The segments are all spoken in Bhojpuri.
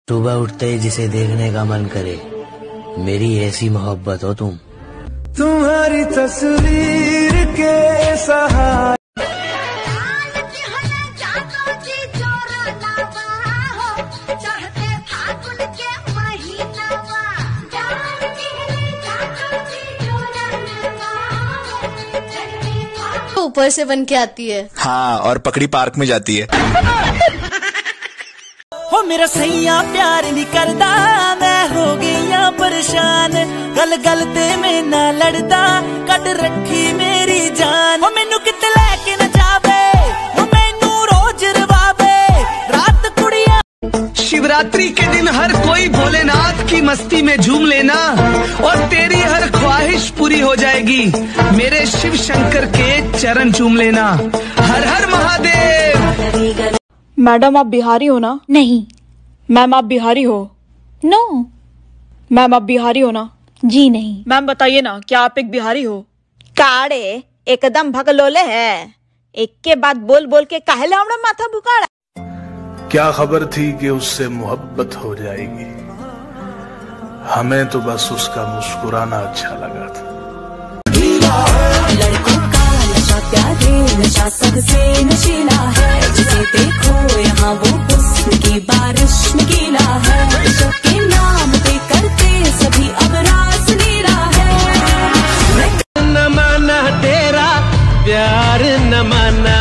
सुबह उठते ही जिसे देखने का मन करे, मेरी ऐसी मोहब्बत हो तुम। तुम्हारी तस्वीर के सहारे ऊपर से बन के आती है। हाँ, और पकड़ी पार्क में जाती है। हो मेरा सैया प्यार नहीं करदा, मैं हो गई परेशान। गल गल ते में ना लड़दा, कट रखी मेरी जान। हो मैनू किते लेके न जावे, हो मैनू रोज रवावे, रात कुड़िया। शिवरात्रि के दिन हर कोई भोलेनाथ की मस्ती में झूम लेना, और तेरी हर ख्वाहिश पूरी हो जाएगी। मेरे शिव शंकर के चरण चूम लेना। हर हर महादेव। मैडम आप बिहारी हो ना? नहीं। मैम आप बिहारी हो? नो। मैम आप बिहारी हो ना? जी नहीं। मैम बताइए ना, क्या आप एक बिहारी हो? काड़े एकदम भगलोले है, एक के बाद बोल बोल के काहेला हमरा माथा भुकाड़ा। क्या खबर थी कि उससे मोहब्बत हो जाएगी, हमें तो बस उसका मुस्कुराना अच्छा लगा था। लड़कों का नशा प्यारे नशा सबसे नशीला है, जिसे देखो यहाँ वो हुस्न की बारिश में गीला है। सबके नाम पे करते सभी अब रास लीला है। न माना तेरा प्यार न माना,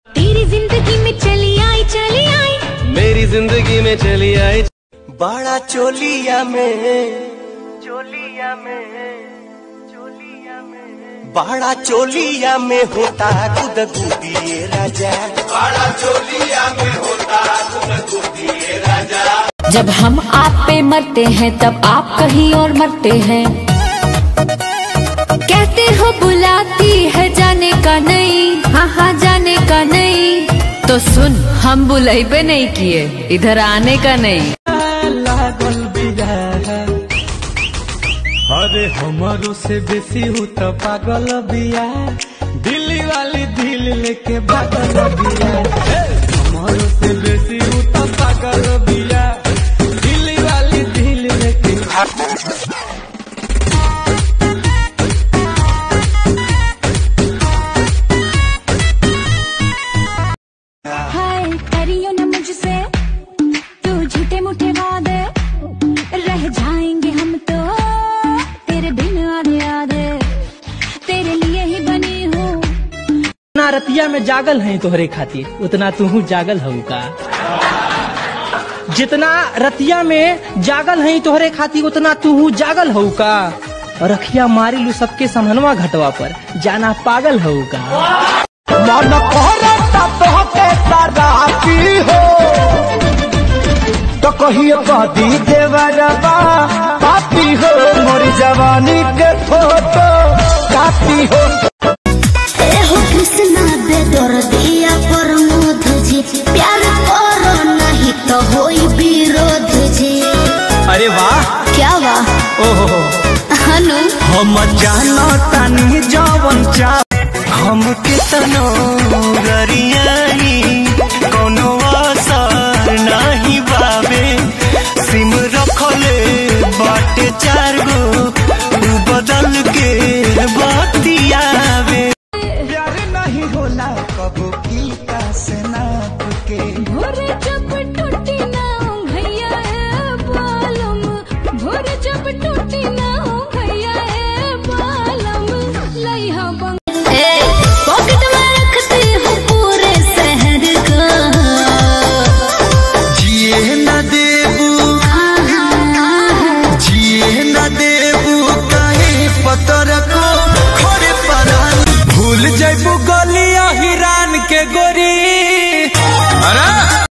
तेरी जिंदगी में चली आई मेरी जिंदगी में चली आई। बड़ा चोलिया में बड़ा चोलिया में होता गुदगुदी राजा, बड़ा चोलिया में होता गुदगुदी राजा। जब हम आप पे मरते हैं तब आप कहीं और मरते हैं। कहते हो बुलाती है जाने का नहीं, हाँ हाँ जाने का नहीं। तो सुन, हम बुलाइबे नहीं किए, इधर आने का नहीं। अरे हमारो से बेसी हूँ तो पागल बिया, दिल्ली वाली दिल लेके पागल बिया। हमारो से बेसी हूँ तो पागल बिया, दिल्ली वाली दिल लेके। हाय करियो न मुझसे तू झूठे मूठे वादे, रह जाएंगे हम तो तेरे बिन आधे आधे, तेरे लिए ही बनी हूँ। उतना रतिया में जागल है तोहरे खातिर, उतना तू जागल हूँ का। जितना रतिया में जागल है तोहरे खातिर, उतना तू जागल हूँ का। रखिया मारी लू सबके समनवा घटवा पर, जाना पागल हूँ का। मन कोहरता तोहके तरापी हो, तो कहिए कदी देवरबा पापी हो। मोरी जवानी के फोटो कापी हो। हो कृष्णा दे दर्दिया प्रमोद जी, प्यार करो नहीं तो होई विरोध जी। अरे वाह, क्या वाह? ओहो हनु हम जानो तानी जवन चा, हम कितनो गरियानी